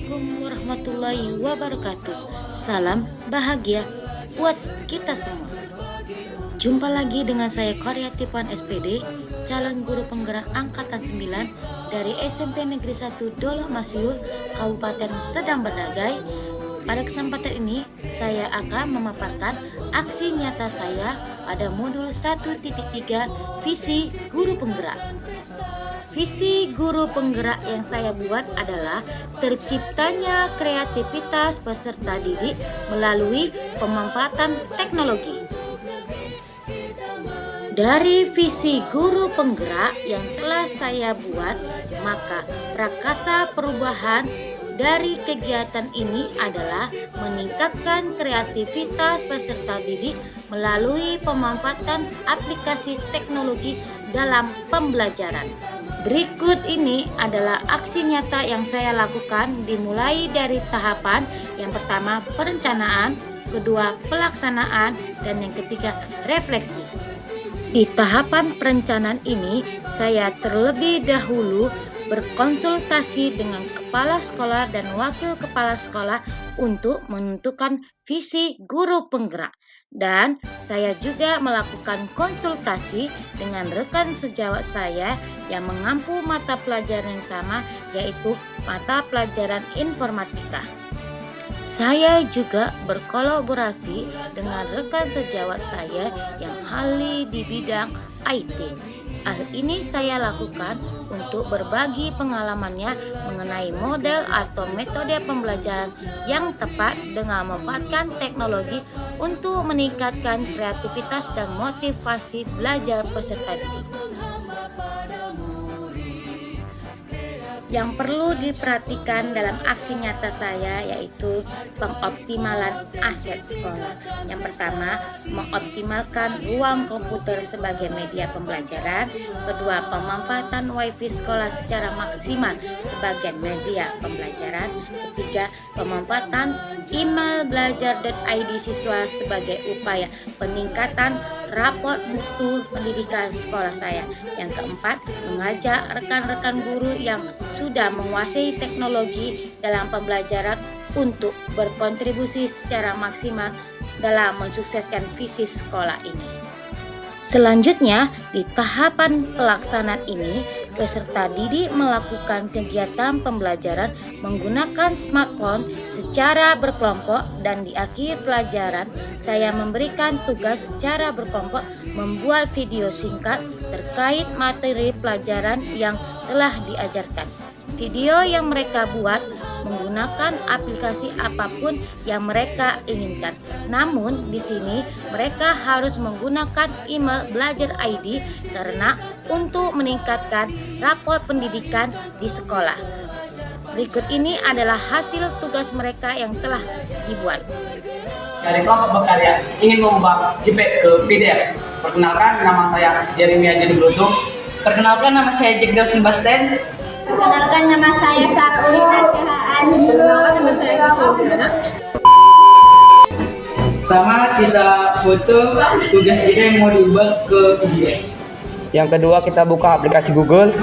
Assalamualaikum warahmatullahi wabarakatuh. Salam bahagia buat kita semua. Jumpa lagi dengan saya Korea Tipan SPD, calon guru penggerak angkatan 9 dari SMP Negeri 1 Dolok Masiul, Kabupaten Sedang Berdagai. Pada kesempatan ini, saya akan memaparkan aksi nyata saya pada modul 1.3 visi guru penggerak. Visi guru penggerak yang saya buat adalah terciptanya kreativitas peserta didik melalui pemanfaatan teknologi. Dari visi guru penggerak yang telah saya buat, maka prakasa perubahan dari kegiatan ini adalah meningkatkan kreativitas peserta didik melalui pemanfaatan aplikasi teknologi dalam pembelajaran. Berikut ini adalah aksi nyata yang saya lakukan dimulai dari tahapan yang pertama perencanaan, kedua pelaksanaan, dan yang ketiga refleksi. Di tahapan perencanaan ini, saya terlebih dahulu berkonsultasi dengan kepala sekolah dan wakil kepala sekolah untuk menentukan visi guru penggerak. Dan saya juga melakukan konsultasi dengan rekan sejawat saya yang mengampu mata pelajaran yang sama, yaitu mata pelajaran informatika. Saya juga berkolaborasi dengan rekan sejawat saya yang ahli di bidang IT. Hal ini saya lakukan untuk berbagi pengalamannya mengenai model atau metode pembelajaran yang tepat dengan memanfaatkan teknologi untuk meningkatkan kreativitas dan motivasi belajar peserta didik. Yang perlu diperhatikan dalam aksi nyata saya yaitu pengoptimalan aset sekolah. Yang pertama, mengoptimalkan ruang komputer sebagai media pembelajaran. Kedua, pemanfaatan wifi sekolah secara maksimal sebagai media pembelajaran. Ketiga, pemanfaatan email belajar.id siswa sebagai upaya peningkatan raport mutu pendidikan sekolah saya. Yang keempat, mengajak rekan-rekan guru yang sudah menguasai teknologi dalam pembelajaran untuk berkontribusi secara maksimal dalam mensukseskan visi sekolah ini. Selanjutnya, di tahapan pelaksanaan ini, peserta didik melakukan kegiatan pembelajaran menggunakan smartphone secara berkelompok, dan di akhir pelajaran saya memberikan tugas secara berkelompok membuat video singkat terkait materi pelajaran yang telah diajarkan. Video yang mereka buat menggunakan aplikasi apapun yang mereka inginkan. Namun di sini mereka harus menggunakan email belajar ID karena untuk meningkatkan rapor pendidikan di sekolah. Berikut ini adalah hasil tugas mereka yang telah dibuat. Dari kelompok berkarya ingin mengubah JPEG ke PDF. Perkenalkan, nama saya Jeremia Jadi Blutung. Perkenalkan, nama saya Jack Dawson Basten. Perkenalkan, nama saya Sarah Ulina Sihaan. Perkenalkan, nama saya Kisah. Pertama, kita foto tugas kita yang mau diubah ke PDF. Yang kedua, kita buka aplikasi Google.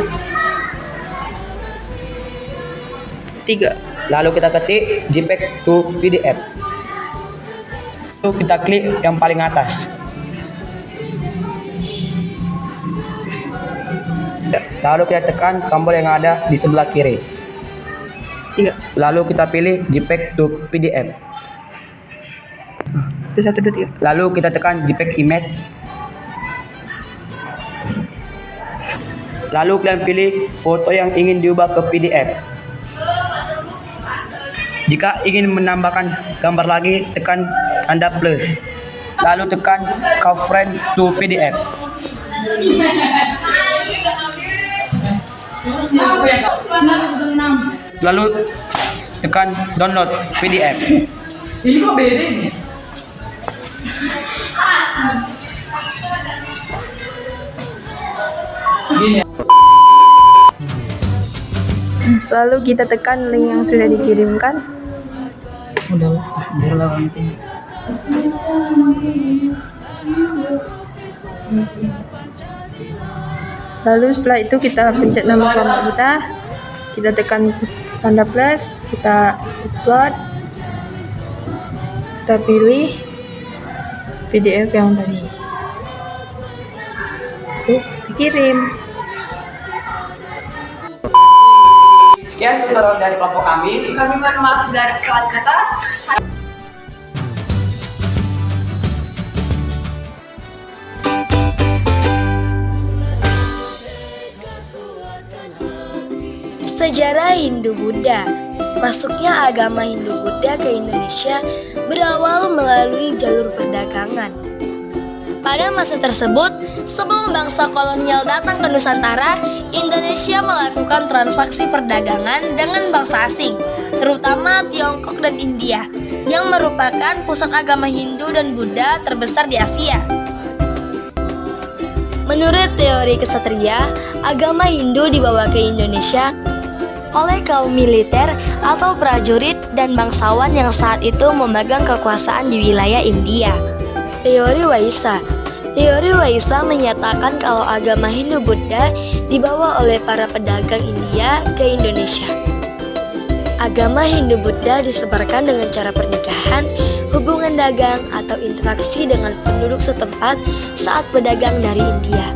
3. Lalu kita ketik JPEG to PDF. Lalu kita klik yang paling atas. Lalu kita tekan tombol yang ada di sebelah kiri. 3. Lalu kita pilih JPEG to PDF. 1, 2, 3. Lalu kita tekan JPEG image. Lalu kalian pilih foto yang ingin diubah ke PDF. Jika ingin menambahkan gambar lagi, tekan tanda plus. Lalu tekan convert to PDF. Lalu tekan download PDF. Ini kok beda ini? Lalu kita tekan link yang sudah dikirimkan. Udahlah nanti. Lalu setelah itu kita pencet nama kelompok kita tekan Tanda plus, kita upload, kita pilih PDF yang tadi. Dikirim. Sekian tutorial dari kelompok kami. Kami mohon maaf jika ada kesalahan kata. Sejarah Hindu-Buddha. Masuknya agama Hindu-Buddha ke Indonesia berawal melalui jalur perdagangan. Pada masa tersebut, sebelum bangsa kolonial datang ke Nusantara, Indonesia melakukan transaksi perdagangan dengan bangsa asing, terutama Tiongkok dan India, yang merupakan pusat agama Hindu dan Buddha terbesar di Asia. Menurut teori kesatria, agama Hindu dibawa ke Indonesia oleh kaum militer atau prajurit dan bangsawan yang saat itu memegang kekuasaan di wilayah India. Teori Waisa. Teori Waisa menyatakan kalau agama Hindu-Buddha dibawa oleh para pedagang India ke Indonesia. Agama Hindu-Buddha disebarkan dengan cara pernikahan, hubungan dagang, atau interaksi dengan penduduk setempat saat pedagang dari India,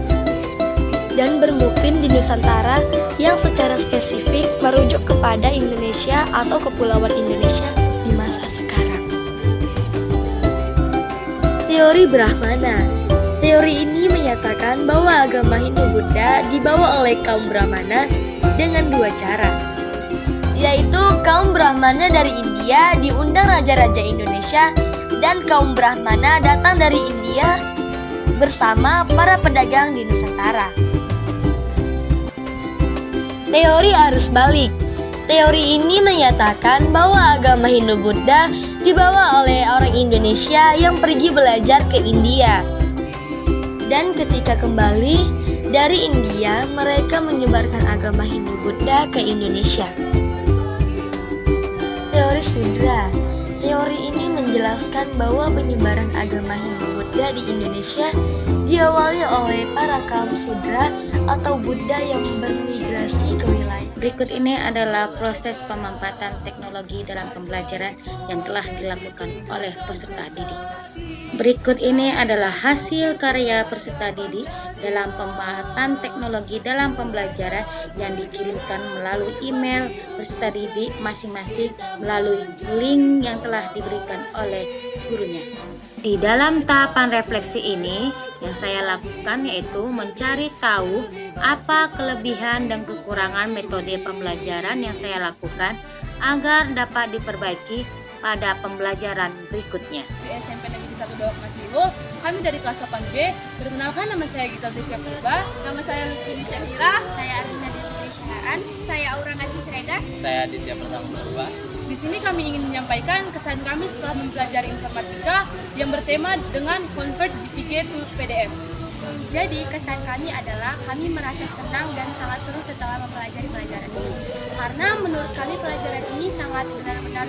dan bermukim di Nusantara yang secara spesifik merujuk kepada Indonesia atau Kepulauan Indonesia di masa sekarang. Teori Brahmana. Teori ini menyatakan bahwa agama Hindu-Buddha dibawa oleh kaum Brahmana dengan dua cara, yaitu kaum Brahmana dari India diundang raja-raja Indonesia dan kaum Brahmana datang dari India bersama para pedagang di Nusantara. Teori arus balik. Teori ini menyatakan bahwa agama Hindu-Buddha dibawa oleh orang Indonesia yang pergi belajar ke India. Dan ketika kembali dari India, mereka menyebarkan agama Hindu-Buddha ke Indonesia. Teori Sudra. Teori ini menjelaskan bahwa penyebaran agama Hindu-Buddha di Indonesia diawali oleh para kaum Sudra atau Buddha yang bermigrasi ke wilayah. Berikut ini adalah proses pemanfaatan teknologi dalam pembelajaran yang telah dilakukan oleh peserta didik. Berikut ini adalah hasil karya peserta didik dalam pemanfaatan teknologi dalam pembelajaran yang dikirimkan melalui email peserta didik masing-masing melalui link yang telah diberikan oleh gurunya. Di dalam tahapan refleksi ini, yang saya lakukan yaitu mencari tahu apa kelebihan dan kekurangan metode pembelajaran yang saya lakukan agar dapat diperbaiki pada pembelajaran berikutnya. Di SMP Negeri 1 Dolok Masjidul, kami dari kelas 8B. Perkenalkan, nama saya Gita Desya Purba. Nama saya Lutfi Syahira. Saya Arina Dewi Syahaan. Saya Aura Kasih Sregar. Saya Ditya Pertama Purba. Di sini kami ingin menyampaikan kesan kami setelah mempelajari informatika yang bertema dengan Convert JPG to PDF. Jadi kesan kami adalah kami merasa senang dan sangat seru setelah mempelajari pelajaran ini. Karena menurut kami pelajaran ini sangat benar-benar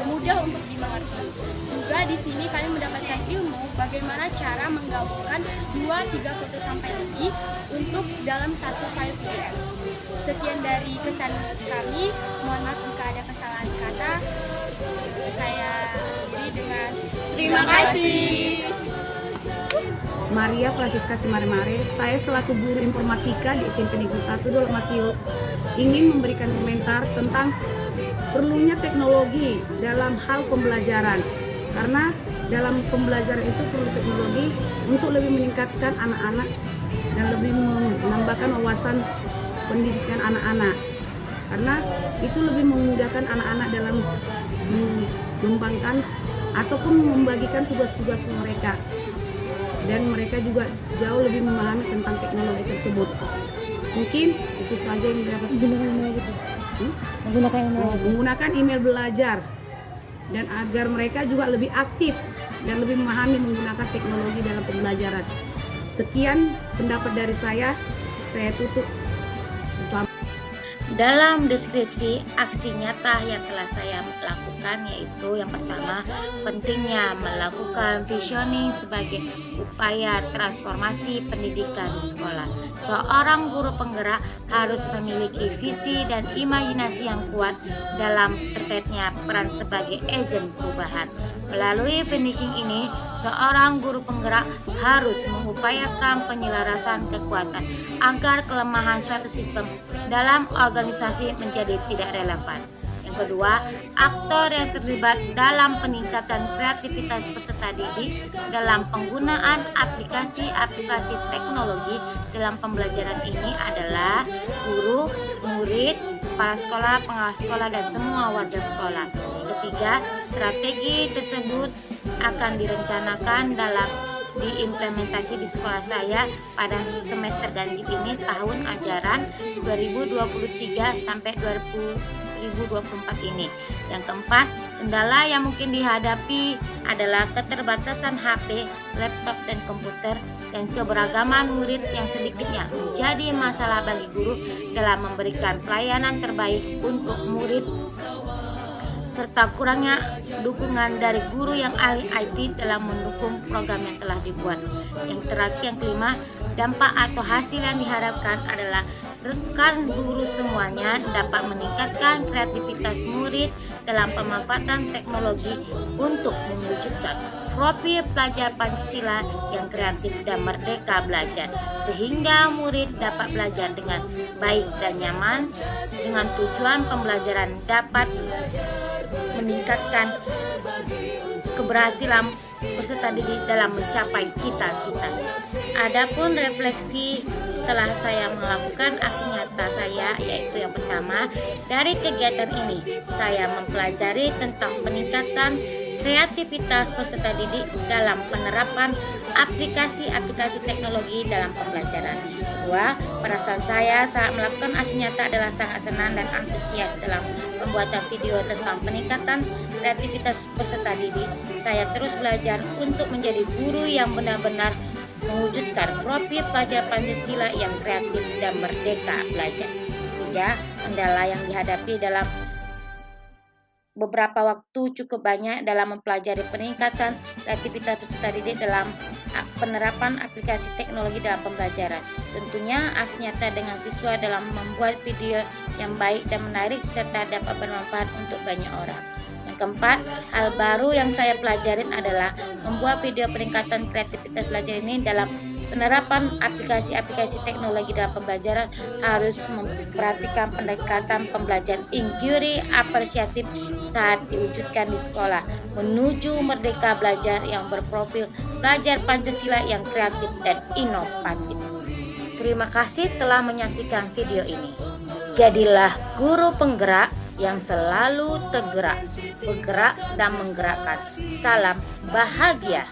mudah untuk dimengerti. Juga di sini kami mendapatkan ilmu bagaimana cara menggabungkan 2-3 foto sampai lebih untuk dalam satu file PDF. Sekian dari kesan kami. Mohon maaf jika ada kesalahan kata. Saya beri dengan terima kasih. Maria Francisca Simare-Mare, saya selaku guru informatika di SMP Negeri 1 Dolok Masjidul ingin memberikan komentar tentang perlunya teknologi dalam hal pembelajaran. Karena dalam pembelajaran itu perlu teknologi untuk lebih meningkatkan anak-anak dan lebih menambahkan wawasan pendidikan anak-anak. Karena itu lebih memudahkan anak-anak dalam mengembangkan ataupun membagikan tugas-tugas mereka. Dan mereka juga jauh lebih memahami tentang teknologi tersebut. Mungkin itu saja yang dapat menggunakan email belajar, dan agar mereka juga lebih aktif dan lebih memahami menggunakan teknologi dalam pembelajaran. Sekian pendapat dari saya tutup. Dalam deskripsi aksi nyata yang telah saya lakukan, yaitu yang pertama, pentingnya melakukan visioning sebagai upaya transformasi pendidikan di sekolah. Seorang guru penggerak harus memiliki visi dan imajinasi yang kuat dalam terkaitnya peran sebagai agen perubahan. Melalui finishing ini, seorang guru penggerak harus mengupayakan penyelarasan kekuatan agar kelemahan suatu sistem dalam organisasi menjadi tidak relevan. Yang kedua, aktor yang terlibat dalam peningkatan kreativitas peserta didik dalam penggunaan aplikasi-aplikasi teknologi dalam pembelajaran ini adalah guru, murid, kepala sekolah, pengawas sekolah, dan semua warga sekolah. Ketiga, strategi tersebut akan direncanakan dalam diimplementasi di sekolah saya pada semester ganjil ini tahun ajaran 2023 sampai 2024 ini. Yang keempat, kendala yang mungkin dihadapi adalah keterbatasan HP, laptop, dan komputer, dan keberagaman murid yang sedikitnya menjadi masalah bagi guru dalam memberikan pelayanan terbaik untuk murid, serta kurangnya dukungan dari guru yang ahli IT dalam mendukung program yang telah dibuat. Yang terakhir, yang kelima, dampak atau hasil yang diharapkan adalah rekan guru semuanya dapat meningkatkan kreativitas murid dalam pemanfaatan teknologi untuk mewujudkan profil pelajar Pancasila yang kreatif dan merdeka belajar, sehingga murid dapat belajar dengan baik dan nyaman dengan tujuan pembelajaran dapat meningkatkan keberhasilan peserta didik dalam mencapai cita-cita. Adapun refleksi setelah saya melakukan aksi nyata saya, yaitu yang pertama, dari kegiatan ini saya mempelajari tentang peningkatan kreativitas peserta didik dalam penerapan aplikasi-aplikasi teknologi dalam pembelajaran. Kedua, perasaan saya saat melakukan aksi nyata adalah sangat senang dan antusias dalam pembuatan video tentang peningkatan kreativitas peserta didik. Saya terus belajar untuk menjadi guru yang benar-benar mewujudkan profil pelajar Pancasila yang kreatif dan merdeka belajar. Tiga, kendala yang dihadapi dalam beberapa waktu cukup banyak dalam mempelajari peningkatan kreativitas peserta didik dalam penerapan aplikasi teknologi dalam pembelajaran. Tentunya aksi nyata dengan siswa dalam membuat video yang baik dan menarik serta dapat bermanfaat untuk banyak orang. Yang keempat, hal baru yang saya pelajarin adalah membuat video peningkatan kreativitas belajar ini dalam penerapan aplikasi-aplikasi teknologi dalam pembelajaran harus memperhatikan pendekatan pembelajaran inquiry apresiatif saat diwujudkan di sekolah menuju merdeka belajar yang berprofil pelajar Pancasila yang kreatif dan inovatif. Terima kasih telah menyaksikan video ini. Jadilah guru penggerak yang selalu tergerak, bergerak dan menggerakkan. Salam bahagia.